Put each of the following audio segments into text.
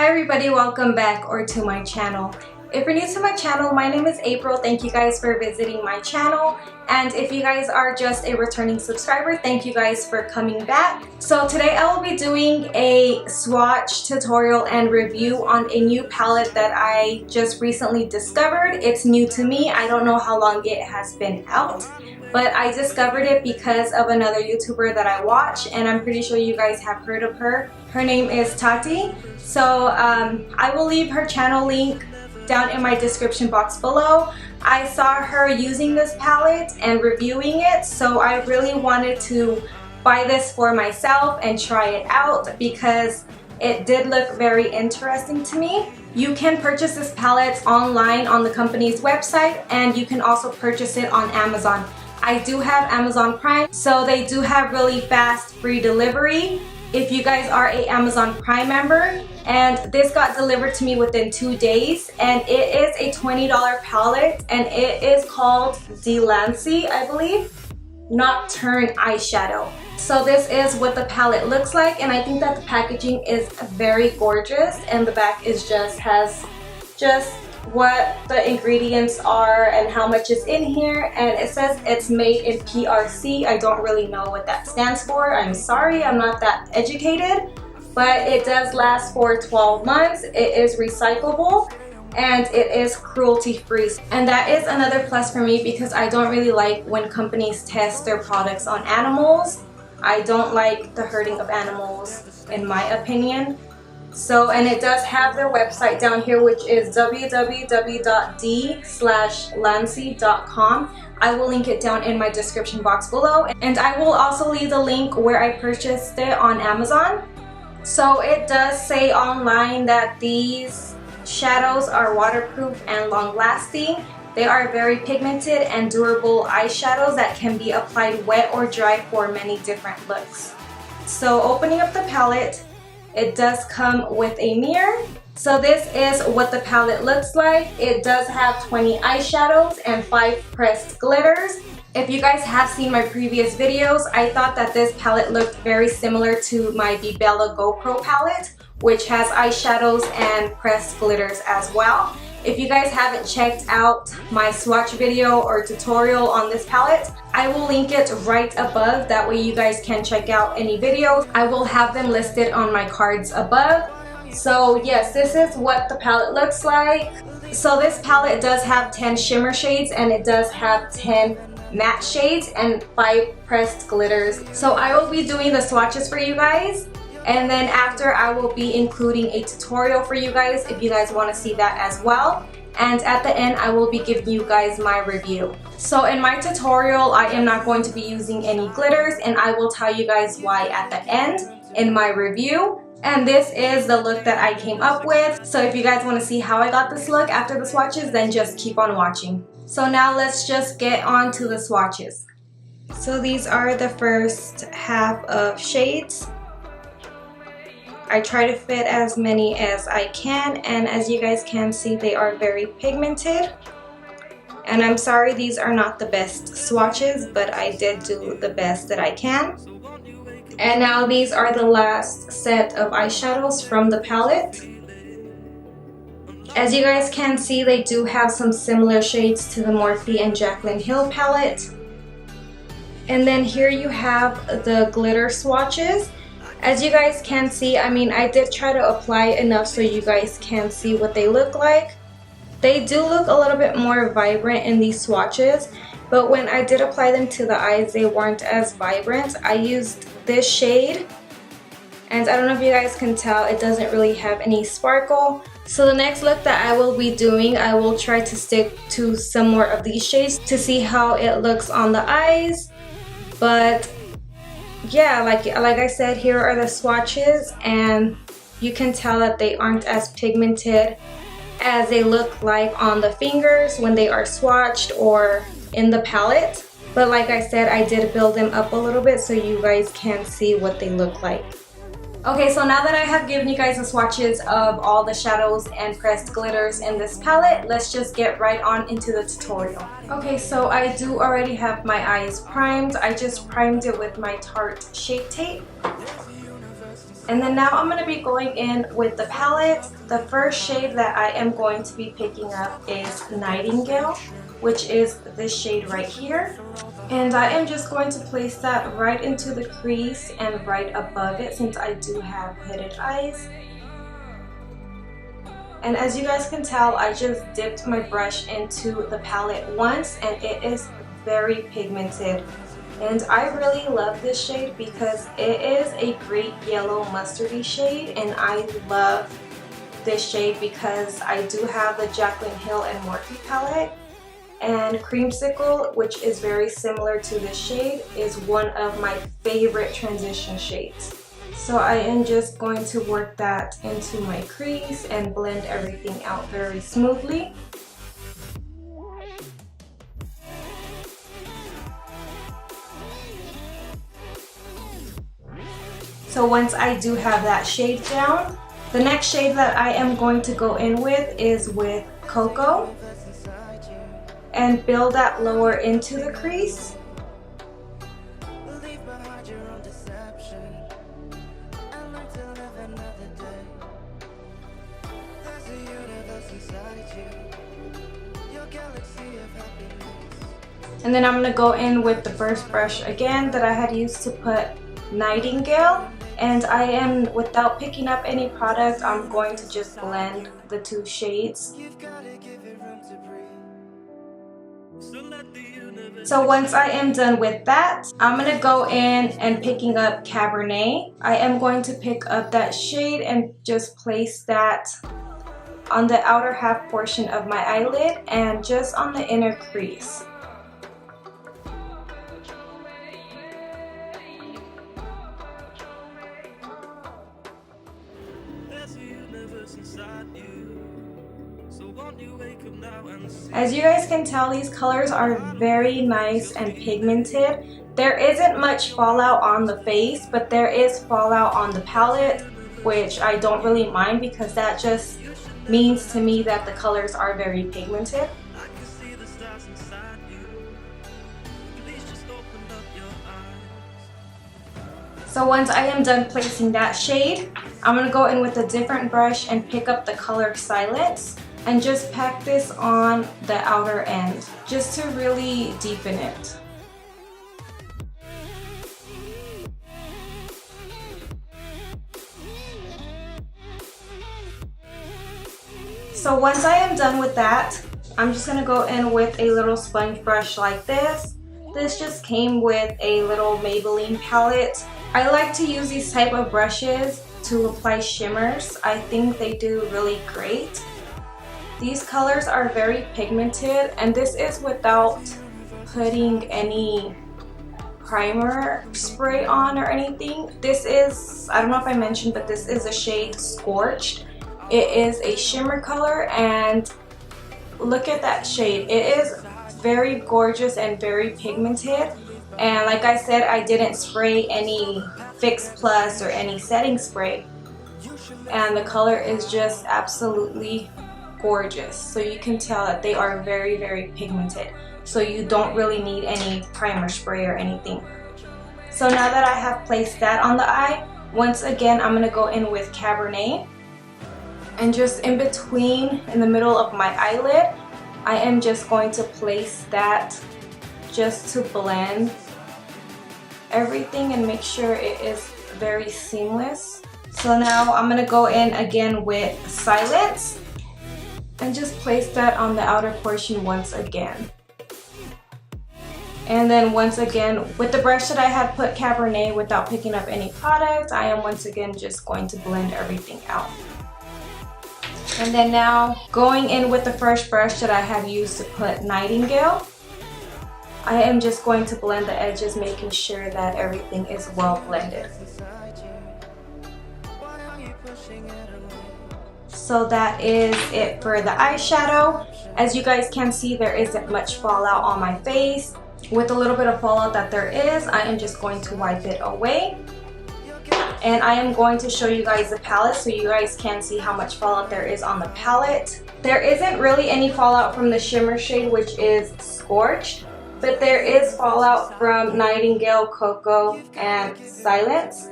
Hi everybody, welcome back or to my channel. If you're new to my channel, my name is April. Thank you guys for visiting my channel. And if you guys are just a returning subscriber, thank you guys for coming back. So today I will be doing a swatch tutorial and review on a new palette that I just recently discovered. It's new to me. I don't know how long it has been out, but I discovered it because of another YouTuber that I watch, and I'm pretty sure you guys have heard of her. Her name is Tati. So I will leave her channel link down in my description box below. I saw her using this palette and reviewing it, so I really wanted to buy this for myself and try it out because it did look very interesting to me. You can purchase this palette online on the company's website, and you can also purchase it on Amazon. I do have Amazon Prime, so they do have really fast free delivery if you guys are a Amazon Prime member. And this got delivered to me within 2 days, and it is a $20 palette, and it is called Delancey, I believe, Nocturne Eyeshadow. So this is what the palette looks like, and I think that the packaging is very gorgeous, and the back is has what the ingredients are and how much is in here, and it says it's made in PRC. I don't really know what that stands for. I'm sorry, I'm not that educated, but it does last for 12 months. It is recyclable and it is cruelty free, and that is another plus for me because I don't really like when companies test their products on animals. I don't like the hurting of animals, in my opinion. So, and it does have their website down here, which is www.d/lancey.com. I will link it down in my description box below, and I will also leave the link where I purchased it on Amazon. So it does say online that these shadows are waterproof and long-lasting. They are very pigmented and durable eyeshadows that can be applied wet or dry for many different looks. So opening up the palette, it does come with a mirror. So this is what the palette looks like. It does have 20 eyeshadows and 5 pressed glitters. If you guys have seen my previous videos, I thought that this palette looked very similar to my Bella GoPro palette, which has eyeshadows and pressed glitters as well. If you guys haven't checked out my swatch video or tutorial on this palette, I will link it right above. That way you guys can check out any videos. I will have them listed on my cards above. So yes, this is what the palette looks like. So this palette does have 10 shimmer shades, and it does have 10 matte shades and 5 pressed glitters. So I will be doing the swatches for you guys, and then after I will be including a tutorial for you guys if you guys want to see that as well. And at the end I will be giving you guys my review. So in my tutorial I am not going to be using any glitters, and I will tell you guys why at the end in my review. And this is the look that I came up with. So if you guys want to see how I got this look after the swatches, then just keep on watching. So now let's just get on to the swatches. So these are the first half of shades. I try to fit as many as I can, and as you guys can see, they are very pigmented. And I'm sorry these are not the best swatches, but I did do the best that I can. And now these are the last set of eyeshadows from the palette. As you guys can see, they do have some similar shades to the Morphe and Jaclyn Hill palette. And then here you have the glitter swatches. As you guys can see, I mean, I did try to apply enough so you guys can see what they look like. They do look a little bit more vibrant in these swatches, but when I did apply them to the eyes, they weren't as vibrant. I used this shade, and I don't know if you guys can tell, it doesn't really have any sparkle. So the next look that I will be doing, I will try to stick to some more of these shades to see how it looks on the eyes. But yeah, like I said, here are the swatches, and you can tell that they aren't as pigmented as they look like on the fingers when they are swatched or in the palette. But like I said, I did build them up a little bit so you guys can see what they look like. Okay, so now that I have given you guys the swatches of all the shadows and pressed glitters in this palette, let's just get right on into the tutorial. Okay, so I do already have my eyes primed. I just primed it with my Tarte Shape Tape. And then now I'm going to be going in with the palette. The first shade that I am going to be picking up is Nightingale, which is this shade right here. And I am just going to place that right into the crease and right above it since I do have hooded eyes. And as you guys can tell, I just dipped my brush into the palette once and it is very pigmented. And I really love this shade because it is a great yellow mustardy shade, and I love this shade because I do have the Jaclyn Hill and Morphe palette, and Creamsicle, which is very similar to this shade, is one of my favorite transition shades. So I am just going to work that into my crease and blend everything out very smoothly. So once I do have that shade down, the next shade that I am going to go in with is with Cocoa and build that lower into the crease. And then I'm going to go in with the first brush again that I had used to put Nightingale, and I am, without picking up any product, I'm going to just blend the two shades. So once I am done with that, I'm going to go in and picking up Cabernet. I am going to pick up that shade and just place that on the outer half portion of my eyelid and just on the inner crease. As you guys can tell, these colors are very nice and pigmented. There isn't much fallout on the face, but there is fallout on the palette, which I don't really mind because that just means to me that the colors are very pigmented. So once I am done placing that shade, I'm going to go in with a different brush and pick up the color Silence and just pack this on the outer end just to really deepen it. So once I am done with that, I'm just going to go in with a little sponge brush like this. This just came with a little Maybelline palette. I like to use these type of brushes to apply shimmers. I think they do really great. These colors are very pigmented, and this is without putting any primer spray on or anything. This is, I don't know if I mentioned, but this is a shade Scorched. It is a shimmer color, and look at that shade. It is very gorgeous and very pigmented. And like I said, I didn't spray any Fix Plus or any setting spray, and the color is just absolutely gorgeous. So you can tell that they are very, very pigmented, so you don't really need any primer spray or anything. So now that I have placed that on the eye, once again I'm going to go in with Cabernet, and just in between, in the middle of my eyelid, I am just going to place that just to blend everything and make sure it is very seamless. So now I'm going to go in again with Silence and just place that on the outer portion once again. And then once again, with the brush that I had put Cabernet without picking up any product, I am once again just going to blend everything out. And then now going in with the first brush that I had used to put Nightingale, I am just going to blend the edges, making sure that everything is well blended. So that is it for the eyeshadow. As you guys can see, there isn't much fallout on my face. With a little bit of fallout that there is, I am just going to wipe it away. And I am going to show you guys the palette so you guys can see how much fallout there is on the palette. There isn't really any fallout from the shimmer shade, which is Scorched, but there is fallout from Nightingale, Cocoa, and Silence.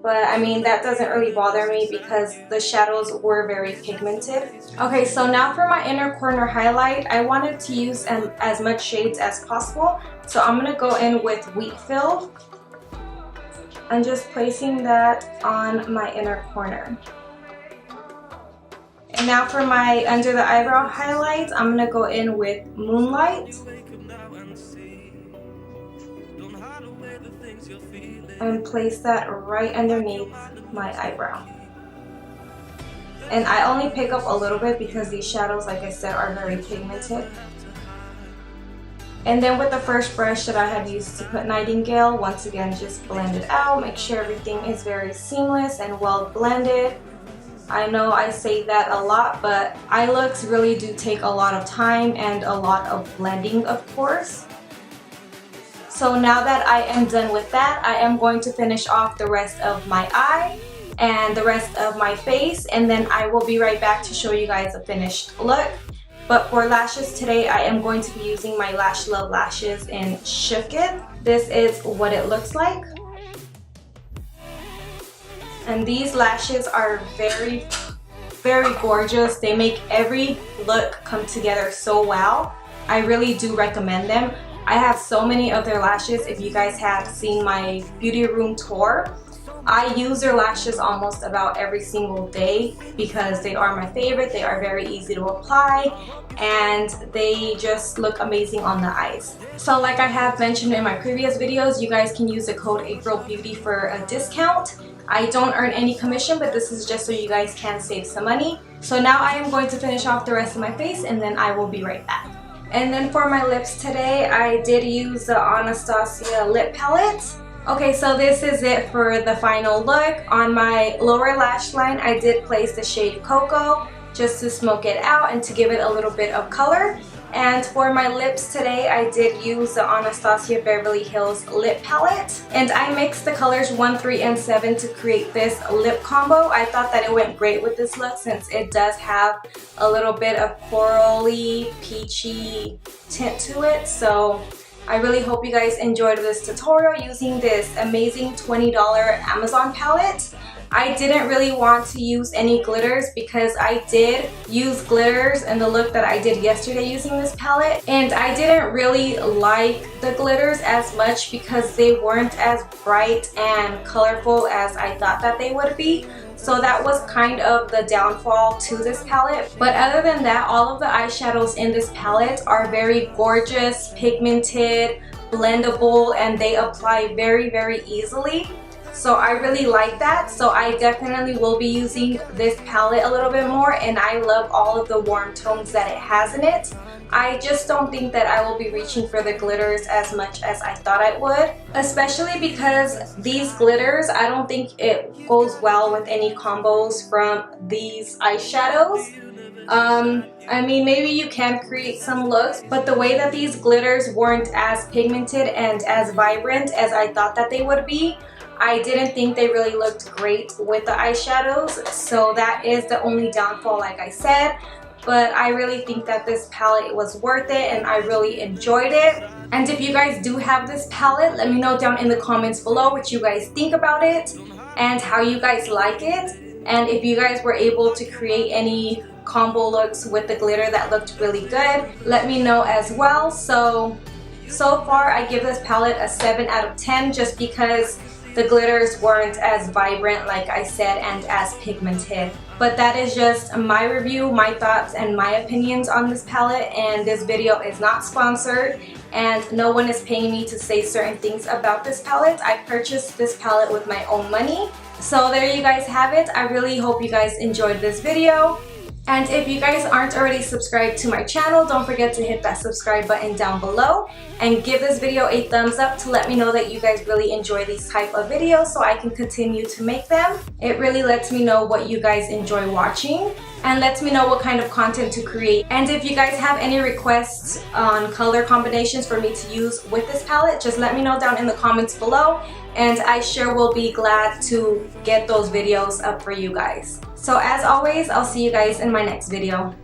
but I mean that doesn't really bother me because the shadows were very pigmented. Okay, so now for my inner corner highlight, I wanted to use as much shades as possible, so I'm gonna go in with Wheat Fill and just placing that on my inner corner. And now for my under the eyebrow highlight, I'm gonna go in with Moonlight and place that right underneath my eyebrow. And I only pick up a little bit because these shadows, like I said, are very pigmented. And then with the first brush that I had used to put Nightingale, once again just blend it out, make sure everything is very seamless and well blended. I know I say that a lot, but eye looks really do take a lot of time and a lot of blending, of course. So now that I am done with that, I am going to finish off the rest of my eye and the rest of my face, and then I will be right back to show you guys a finished look. But for lashes today, I am going to be using my Lash Love lashes in Shook It. This is what it looks like. And these lashes are very, very gorgeous. They make every look come together so well. I really do recommend them. I have so many of their lashes. If you guys have seen my beauty room tour, I use their lashes almost about every single day because they are my favorite. They are very easy to apply and they just look amazing on the eyes. So like I have mentioned in my previous videos, you guys can use the code AprilBeauty for a discount. I don't earn any commission, but this is just so you guys can save some money. So now I am going to finish off the rest of my face and then I will be right back. And then for my lips today, I did use the Anastasia lip palette. Okay, so this is it for the final look. On my lower lash line, I did place the shade Cocoa just to smoke it out and to give it a little bit of color. And for my lips today, I did use the Anastasia Beverly Hills lip palette. And I mixed the colors 1, 3, and 7 to create this lip combo. I thought that it went great with this look since it does have a little bit of corally, peachy tint to it. So I really hope you guys enjoyed this tutorial using this amazing $20 Amazon palette. I didn't really want to use any glitters because I did use glitters in the look that I did yesterday using this palette, and I didn't really like the glitters as much because they weren't as bright and colorful as I thought that they would be. So that was kind of the downfall to this palette. But other than that, all of the eyeshadows in this palette are very gorgeous, pigmented, blendable, and they apply very, very easily. So I really like that. So I definitely will be using this palette a little bit more, and I love all of the warm tones that it has in it. I just don't think that I will be reaching for the glitters as much as I thought I would, especially because these glitters, I don't think it goes well with any combos from these eyeshadows. I mean, maybe you can create some looks, but the way that these glitters weren't as pigmented and as vibrant as I thought that they would be, I didn't think they really looked great with the eyeshadows. So that is the only downfall, like I said. But I really think that this palette was worth it and I really enjoyed it. And if you guys do have this palette, let me know down in the comments below what you guys think about it and how you guys like it. And if you guys were able to create any combo looks with the glitter that looked really good, let me know as well. So far I give this palette a 7 out of 10 just because the glitters weren't as vibrant, like I said, and as pigmented. But that is just my review, my thoughts, and my opinions on this palette, and this video is not sponsored and no one is paying me to say certain things about this palette. I purchased this palette with my own money. So there you guys have it. I really hope you guys enjoyed this video. And if you guys aren't already subscribed to my channel, don't forget to hit that subscribe button down below and give this video a thumbs up to let me know that you guys really enjoy these type of videos so I can continue to make them. It really lets me know what you guys enjoy watching and lets me know what kind of content to create. And if you guys have any requests on color combinations for me to use with this palette, just let me know down in the comments below and I sure will be glad to get those videos up for you guys. So as always, I'll see you guys in my next video.